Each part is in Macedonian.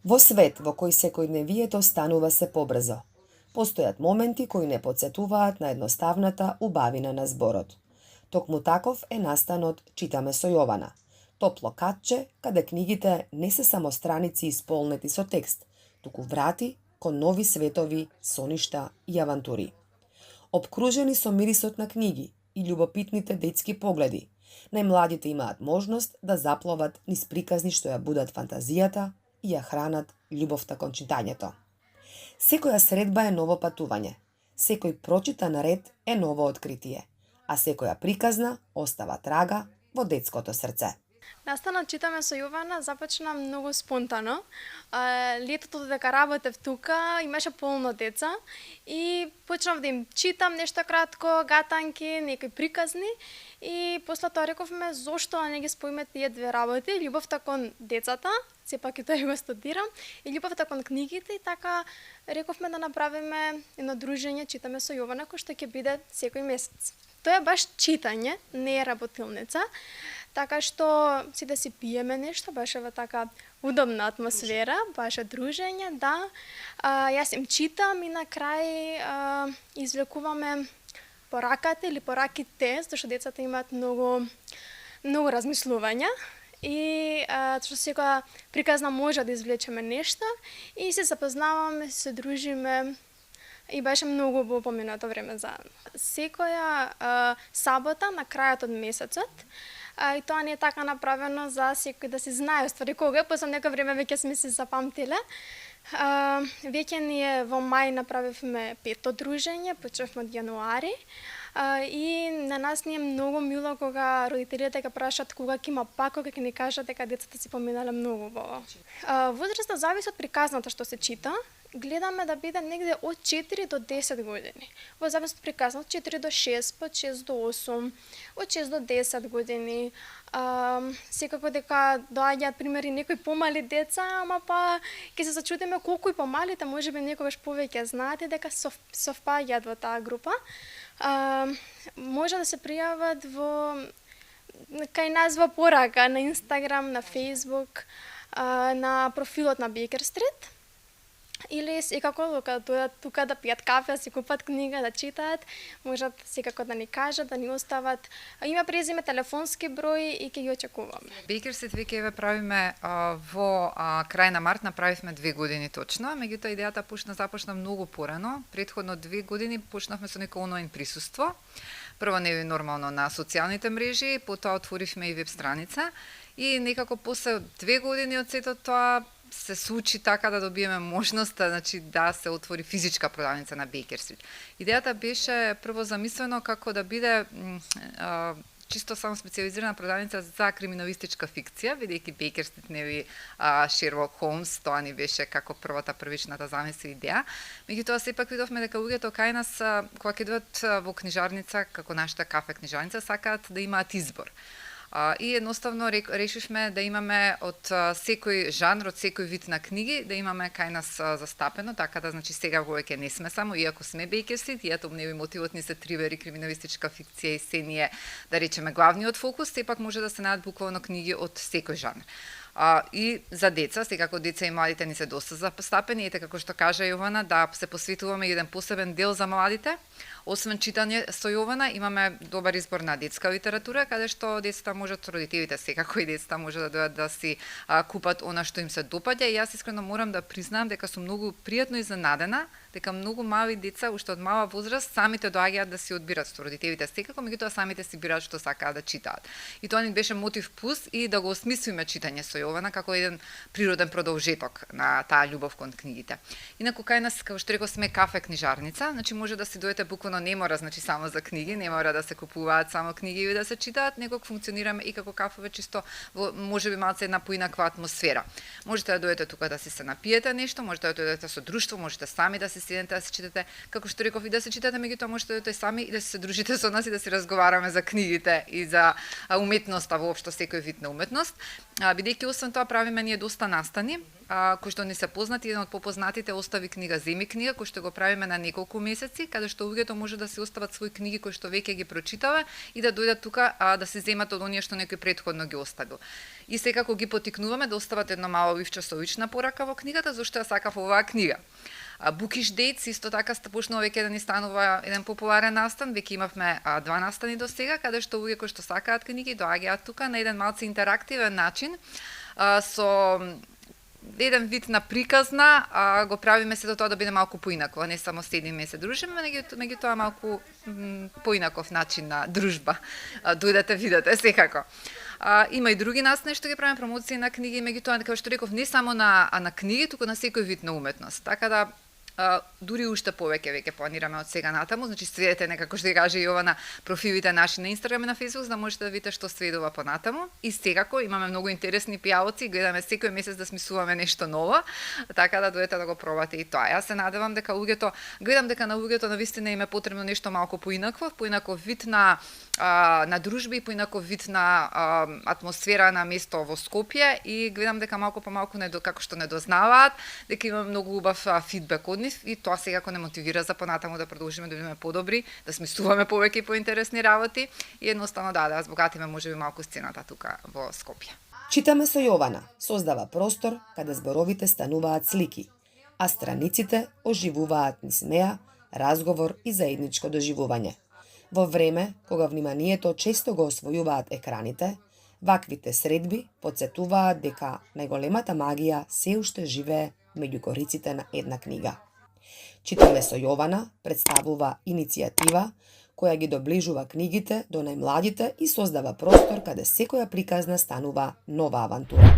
Во свет во кој секојдневието станува се побрзо, постојат моменти кои не потсетуваат на едноставната убавина на зборот. Токму таков е настанот Читаме со Јована, топло катче каде книгите не се само страници исполнети со текст, туку врати кон нови светови, соништа и авантури. Обкружени со мирисот на книги и љубопитните детски погледи, најмладите имаат можност да запловат низ приказни што ја будат фантазијата и ја хранат љубовта кон читањето. Секоја средба е ново патување, секој прочитан ред е ново откритие, а секоја приказна остава трага во детското срце. Настанот Читаме со Јована започна многу спонтано. Летото додека работев тука, имаше полно деца и почнав да им читам нешто кратко, гатанки, некои приказни и после тоа рековме зошто не ги споиме тие две работи, љубовта кон децата, сепак и тоа го студирам, и љубовта кон книгите и така рековме да направиме едно дружење Читаме со Јована кој што ќе биде секој месец. Тоа е баш читање, не е работилница, така што си да си пиеме нешто, беше во така удобна атмосфера, беше дружење, да. Јас им читам и на крај извлекуваме пораката или пораките, зашто децата имаат многу размислувања и што секоја приказна може да извлечеме нешто и се запознаваме, се дружиме. И беше многу убаво поминато време заедно. Секоја сабота на крајот од месецот, и тоа не е така направено за секој да се знае ствари кога е, после некој време веќе сме се запамтиле. Веќе ние во мај направивме 5-то дружење, почнавме од јануари. И на нас ни е многу мило кога родителите ќе прашат кога ќе има пак, кога ќе ни кажат дека децата си поминале многу убаво. Возраста зависи од приказната што се чита. Гледаме да биде негде од 4 до 10 години. Во зависност од приказната, 4 до 6, од 6 до 8, од 6 до 10 години. Секако дека доаѓаат примери некои помали деца, ама па ќе се зачудиме колку и помалите можеби некогаш повеќе знаат и дека совпаѓаат во таа група. Може да се пријават кај нас во порака на Инстаграм, на Фејсбук, на профилот на Бейкер Стрит. Или секако кога дојдат тука да пијат кафе, да си купат книга, да читаат, можат секако да ни кажат, да ни остават име, презиме, телефонски број и ќе ги очекуваме. Бейкер Стрит веќе ве правиме во крај на март, направивме 2 години точно, меѓутоа идејата започна многу порано. Претходно 2 години почнавме со некој онлайн присуство. Прво не нормално на социјалните мрежи, потоа отворивме и веб страница и некако после 2 години од сето тоа се случи така да добиеме можност да се отвори физичка продавница на Бейкер Стрит. Идејата беше прво замислено како да биде чисто само специализирана продавница за криминалистичка фикција, бидејќи Бейкер Стрит неви Шерлок Холмс, тоа ни беше како првичната замисла идеја. Меѓутоа сепак видовме дека луѓето кај нас кога ќе дојдат во книжарница, како нашата кафе книжарница, сакаат да имаат избор. И едноставно решивме да имаме од секој жанр, од секој вид на книги, да имаме кај нас застапено, така да значи сега веќе не сме само, иако сме Бейкер Стрит, и ето неви мотивот ни се тривери, криминалистичка фикција и се ние, да речеме, главниот фокус, сепак може да се најдат буквално книги од секој жанр. И за деца, секако деца и младите ни се доста застапени, ете како што кажа Јована, да се посветуваме еден посебен дел за младите. Освен читање со Јована, имаме добар избор на детска литература, каде што децата можат, родителите секако и децата може да дојдат да си купат она што им се допаѓа и јас искрено морам да признам дека сум многу пријатно изненадена дека многу мали деца уште од мала возраст самите доаѓаат да си одбират со родителите секако, меѓутоа самите си бираат што сакаат да читаат. И тоа ни беше мотив плюс и да го осмислиме читање со Јована како еден природен продолжеток на таа љубов кон книгите. Инаку кај нас, како што реков, сме кафе книжарница, значи може да си дојдете буквално не мора значи само за книги, не мора да се купуваат само книги или да се читаат, него функционираме и како кафеве чисто во можеби малце една поинаква атмосфера. Можете да дојдете тука да си се напиете нешто, можете да дојдете со друштво, можете сами да се седнете да се читате, како што реков и да се читате, меѓутоа можете да дојдете сами и да се дружите со нас и да си разговараме за книгите и за уметноста воопшто секој вид на уметност. Бидејќи освен тоа правиме ние доста настани кои што не се познати, еден од попознатите остави книга Земи книга, кој што го правиме на неколку месеци, каде што луѓето може да се остават свои книги кои што веќе ги прочитале и да дојдат тука да се земат од оние што некој претходно ги оставил. И секако ги поттикнуваме да остават едно мало ивчасовична порака во книгата, зашто ја сакав оваа книга. Bookish Dates исто така почнува веќе да ни станува еден популарен настан, веќе имавме 2 настани до сега, каде што луѓе кои што сакаат книги доаѓаат тука на еден малце интерактивен начин, со еден вид на приказна, го правиме сето тоа да биде малку поинакво, не само седиме и се дружиме, меѓутоа малку поинаков начин на дружба. Дојдете, видете, секако. Има и други настани што ги правиме промоции на книги, меѓутоа, како што реков, не само на книги, туку на секој вид на уметност. Така да дури уште повеќе веќе планираме од сега натаму, значи следете некако што ги каже Јована профилите наши на Инстаграм и на Фејсбук, за да можете да видите што следува понатаму. И секако имаме многу интересни пијалоци, гледаме секој месец да смислуваме нешто ново, така да дојдете да го пробате и тоа. Јас се надевам дека луѓето, гледам дека на луѓето навистина им е потребно нешто малку поинаков вид на дружби, поинаков вид на атмосфера на место во Скопје и гледам дека малку по малку како што не дознаваат, дека има многу убав фидбек од нив и тоа секако не мотивира за понатаму да продолжиме да бидеме подобри, да смислуваме повеќе и поинтересни работи и едноставно да збогатиме можеби малку сцената тука во Скопје. Читаме со Јована создава простор каде зборовите стануваат слики, а страниците оживуваат низ неа разговор и заедничко доживување. Во време кога вниманието често го освојуваат екраните, ваквите средби потсетуваат дека најголемата магија се уште живее меѓу кориците на една книга. Читаме со Јована представува иницијатива која ги доближува книгите до најмладите и создава простор каде секоја приказна станува нова авантура.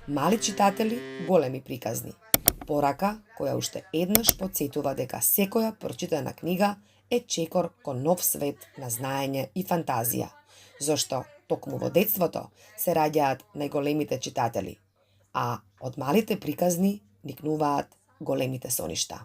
Мали читатели, големи приказни. Порака која уште еднаш потсетува дека секоја прочитана книга е чекор кон нов свет на знаење и фантазија, зашто токму во детството се раѓаат најголемите читатели, а од малите приказни никнуваат големите соништа.